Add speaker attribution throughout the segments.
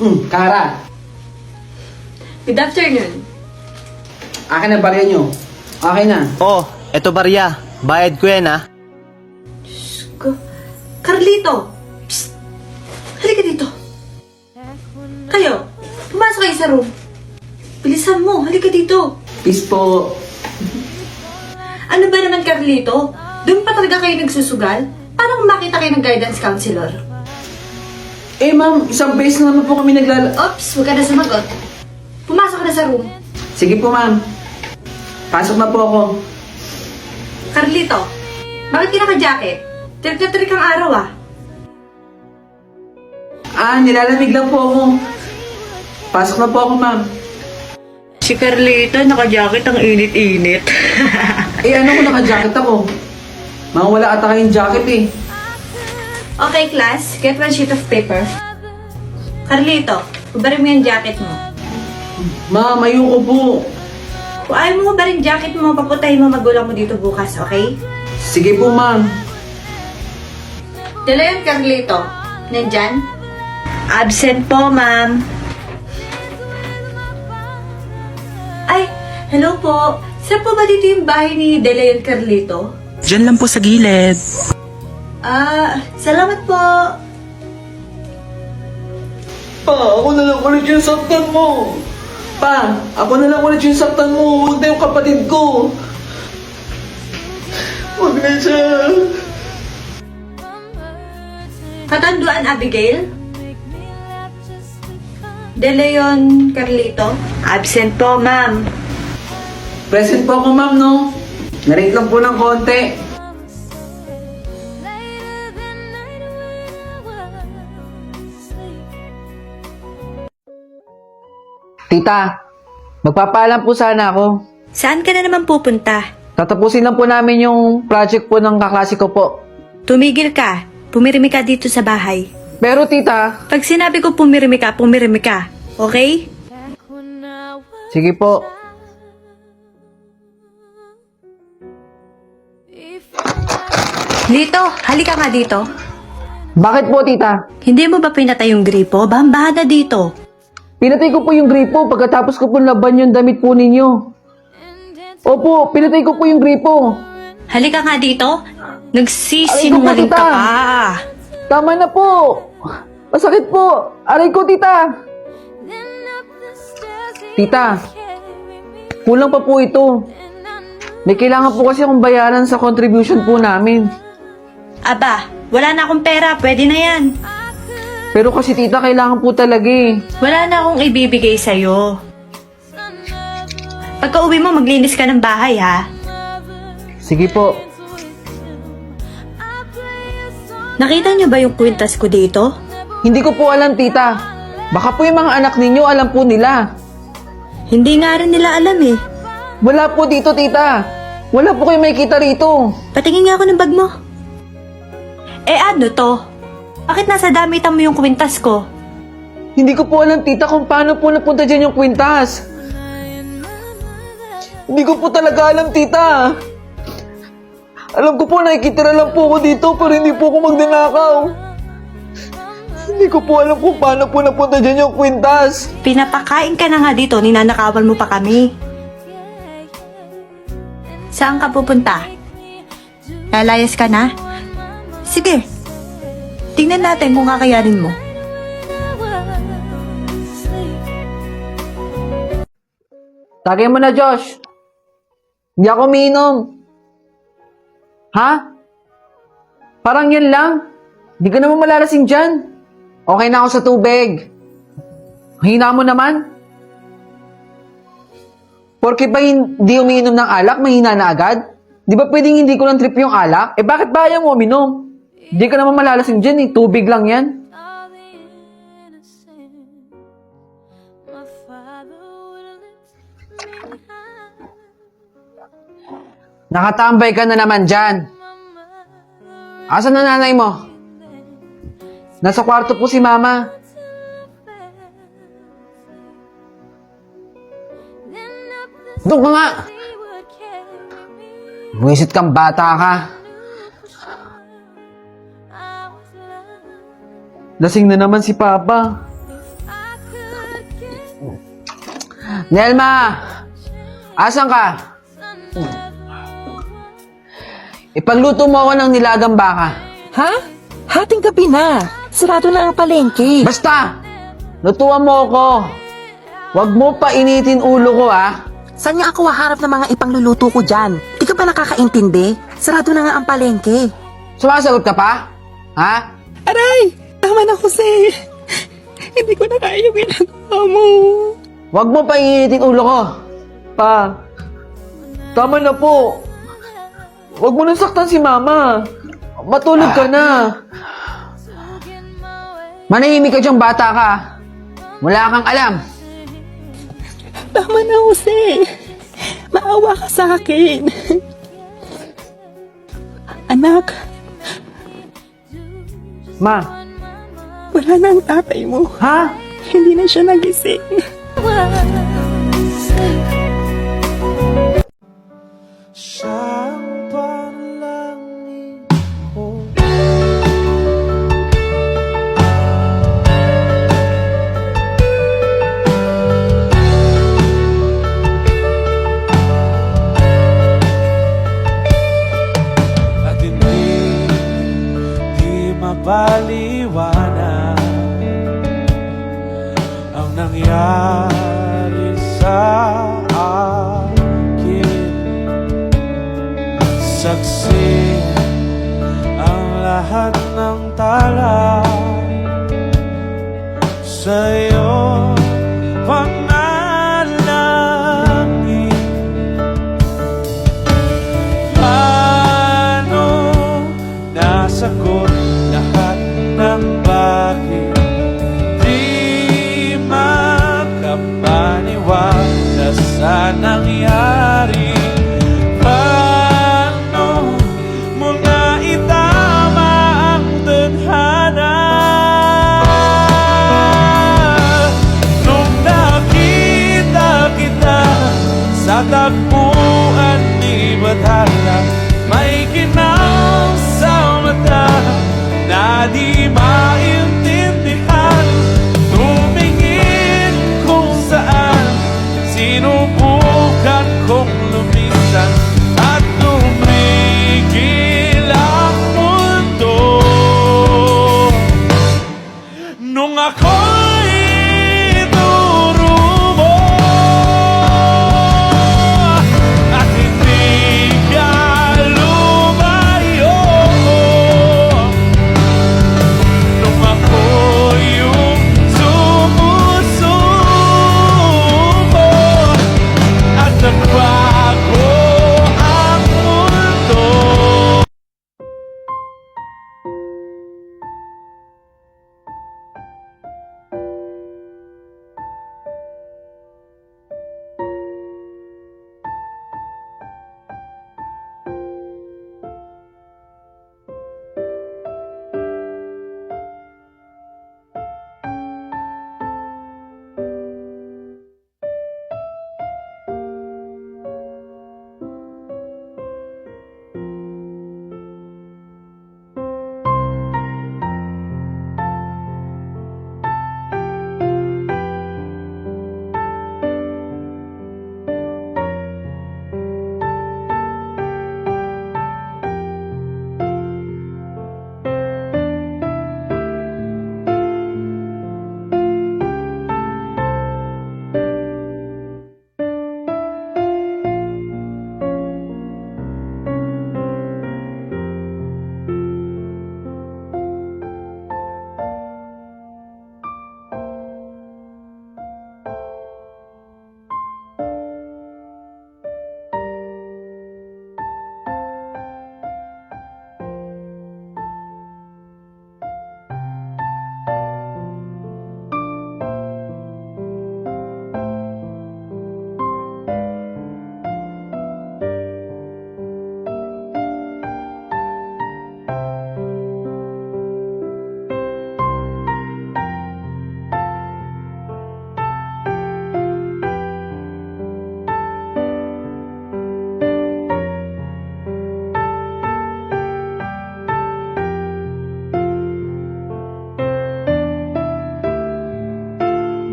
Speaker 1: Kara,
Speaker 2: Good afternoon.
Speaker 1: akin na barya nyo. Okay na.
Speaker 3: Oh, eto barya. Bayad ko yan, ha?
Speaker 2: Carlito! Psst! Halika dito. Kayo, pumasok kayo sa room. Bilisan mo, halika dito.
Speaker 1: Peace po.
Speaker 2: Ano ba naman, Carlito? Doon pa talaga kayo nagsusugal? Paano kung makita kayo ng guidance counselor?
Speaker 1: Eh ma'am, isang beses na naman po kami
Speaker 2: Oops, huwag ka na sumagot. Pumasok ka na sa room.
Speaker 1: Sige po ma'am. Pasok na po ako.
Speaker 2: Carlito, bakit ka naka-jacket? Tirik na tirik ang araw ah.
Speaker 1: Nilalamig lang po ako. Pasok na po ako ma'am.
Speaker 2: Si Carlito, naka-jacket ang init-init.
Speaker 1: Ano kung naka-jacket ako? Mga wala ata kayong jacket eh.
Speaker 2: Okay, class, get one sheet of paper. Carlito, ubarin mo yung jacket mo.
Speaker 1: Ma'am, ayoko po.
Speaker 2: Kung ayaw mo ubarin jacket mo, paputahin mo magulang mo dito bukas, okay?
Speaker 1: Sige po ma'am.
Speaker 2: Dala yan, Carlito. Nandyan? Absent po, ma'am. Ay, hello po. Saan po ba dito yung bahay ni Delayon Carlito?
Speaker 4: Diyan lang po sa gilid.
Speaker 2: Salamat po.
Speaker 1: Pa, ako na lang ulit yung saktan mo. Pa, ako na lang ulit yung saktan mo. Huwag na yung kapatid ko. Huwag na siya.
Speaker 2: Katanduan, Abigail? De Leon Carlito? Absent po, ma'am.
Speaker 1: Present po ako ma'am, no? Narate lang po ng konti. Tita, magpapaalam po sana ako.
Speaker 2: Saan ka na naman pupunta?
Speaker 1: Tatapusin lang po namin yung project po ng kaklase ko po.
Speaker 2: Tumigil ka. Pumirimi ka dito sa bahay.
Speaker 1: Pero tita,
Speaker 2: Pag sinabi ko pumirimi ka, pumirimi ka. Okay?
Speaker 1: sige po.
Speaker 2: Lito, halika nga dito.
Speaker 1: Bakit po tita?
Speaker 2: Hindi mo ba pinatay yung gripo? Bambahan na dito.
Speaker 1: Pinatay ko po yung gripo pagkatapos ko po laban yung damit po ninyo. Opo, pinatay ko po yung gripo.
Speaker 2: Halika nga dito.
Speaker 1: Aray
Speaker 2: Nagsisinungaling
Speaker 1: ko po,
Speaker 2: ka
Speaker 1: tita.
Speaker 2: pa.
Speaker 1: Tama na po. Masakit po. Aray ko, tita. Tita, kulang pa po ito. May kailangan po kasi akong bayaran sa contribution po namin.
Speaker 2: Aba, wala na akong pera. Pwede na yan.
Speaker 1: Pero kasi tita, kailangan po talaga eh.
Speaker 2: Wala na akong ibibigay sa'yo. Pagka uwi mo, maglinis ka ng bahay, ha?
Speaker 1: Sige po.
Speaker 2: Nakita niyo ba yung kwintas ko dito?
Speaker 1: Hindi ko po alam, tita. Baka po yung mga anak ninyo, alam po nila.
Speaker 2: Hindi nga rin nila alam eh.
Speaker 1: Wala po dito, tita. Wala po kayo makikita rito.
Speaker 2: Patingin nga ako ng bag mo. Ano to? Bakit nasa damitan mo yung kwintas ko?
Speaker 1: Hindi ko po alam, tita, kung paano po napunta dyan yung kwintas. Hindi ko po talaga alam, tita. Alam ko po, nakikitira lang po ako dito, pero hindi po ako magnanakaw. Hindi ko po alam kung paano po napunta dyan yung kwintas.
Speaker 2: Pinapakain ka na nga dito, ninanakawan mo pa kami. Saan ka pupunta? Lalayas ka na? Sige. Tingnan natin kung kakayanin mo.
Speaker 1: Tagay mo na, Josh. Hindi ako umiinom. Ha? Parang yan lang. Hindi ka naman malalasing dyan. Okay na ako sa tubig. Hina mo naman. Porke ba hindi umiinom ng alak, mahina na agad? Di ba pwedeng hindi ko lang trip yung alak? Bakit ba ayaw mo uminom? Hindi ka naman malalasing dyan eh. Tubig lang yan. Nakatambay ka na naman dyan. Asan na nanay mo? Nasa kwarto po si mama. Doon ka nga! Buwisit kang bata ka. Lasing na naman si Papa. Nelma! Asan ka? Ipagluto mo ako ng nilagang baka.
Speaker 4: Ha? Hating gabi na. Sarado na ang palengke.
Speaker 1: Basta! Lutuan mo ako. Huwag mo pa initin ulo ko, ha?
Speaker 4: Saan niya ako haharap ng mga ipangluluto ko dyan? Di ka ba nakakaintindi? Sarado na nga ang palengke.
Speaker 1: Sumasagot ka pa? Ha?
Speaker 4: Aray! Tama na, Jose. Hindi ko na kaya yung ginagawa mo.
Speaker 1: Huwag mo pa initin ulo ko. Pa, tama na po. Huwag mo nang saktan si Mama. Matulog ka na. Manahimik ka diyang bata ka. Wala kang alam.
Speaker 4: Tama na, Jose. Maawa ka sa akin. Anak,
Speaker 1: Ma,
Speaker 4: wala na ang tatay mo.
Speaker 1: ha?
Speaker 4: Hindi na siya nagising.
Speaker 5: Siyang panalangin ko. At di mapaliwanag ang nangyari sa akin. Saksi ang lahat ng tala sa'yo panalangin. Paano nasagot lahat ng bakit di makapaniwala sa nangyari? Paano mo na itama ang tadhana? Nung nakita kita sa tagpuan ni Bathala, may ginaw sa mata na di maintindihan. Tumingin kung saan sinubukan kong lumisan at tumigil ang mundo. Nung ako'y turubo at hindi ka lumayo, nung ako yung sumusubo at nagbago ang mundo.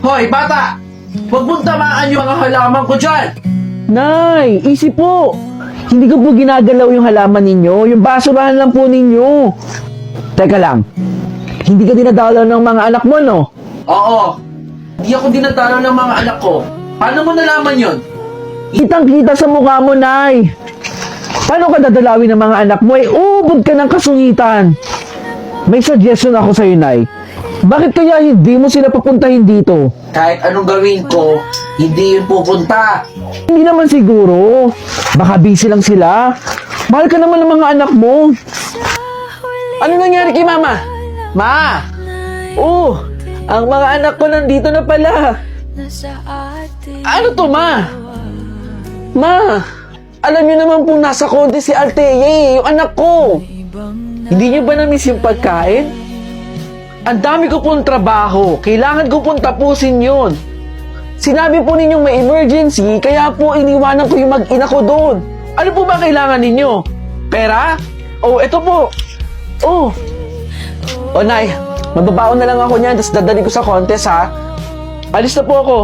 Speaker 1: Hoy, bata! Huwag mong tamaan yung mga halaman ko dyan!
Speaker 6: Nay, easy po. Hindi ko po ginagalaw yung halaman ninyo. Yung basurahan lang po ninyo. Teka lang. Hindi ka dinadalaw ng mga anak mo, no?
Speaker 1: Oo. Hindi ako dinadalaw ng mga anak ko. Paano mo nalaman yon?
Speaker 6: Kitang-kita sa mukha mo, Nay. Paano ka dadalawin ng mga anak mo? Ubod ka ng kasungitan. May suggestion ako sa'yo, Nay. Bakit kaya hindi mo sila papuntahin dito?
Speaker 1: Kahit anong gawin ko, hindi yun pupunta.
Speaker 6: Hindi naman siguro. Baka busy lang sila. Mahal ka naman ng mga anak mo. Ano nangyari kay Mama? Ma! Oh, ang mga anak ko nandito na pala. Ano to, Ma? Ma, alam niyo naman po nasa konti si Althea, yung anak ko. Hindi niyo ba na-miss yung pagkain? Ang dami ko pong trabaho. Kailangan ko pong tapusin yun. Sinabi po ninyong may emergency, kaya po iniwanan ko yung mag-ina ko doon. Ano po ba kailangan ninyo? Pera? Oh, eto po. Oh. O, Nay, mababaon na lang ako niyan, tapos dadali ko sa contest, ha? Alis na po ako.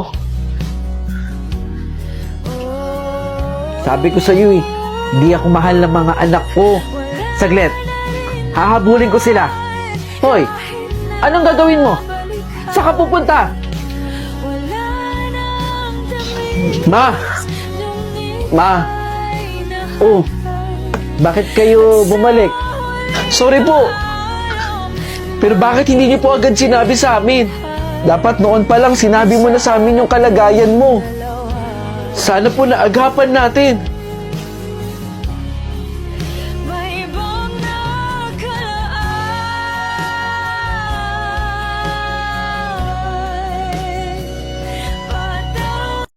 Speaker 6: Sabi ko sa iyo, hindi ako mahal ng mga anak ko. Saglit, hahabulin ko sila. Hoy, anong gagawin mo? Saan ka pupunta? Ma! Ma! Oh, bakit kayo bumalik? Sorry po. Pero bakit hindi niyo po agad sinabi sa amin? Dapat noon pa lang sinabi mo na sa amin yung kalagayan mo. Sana po naagapan natin.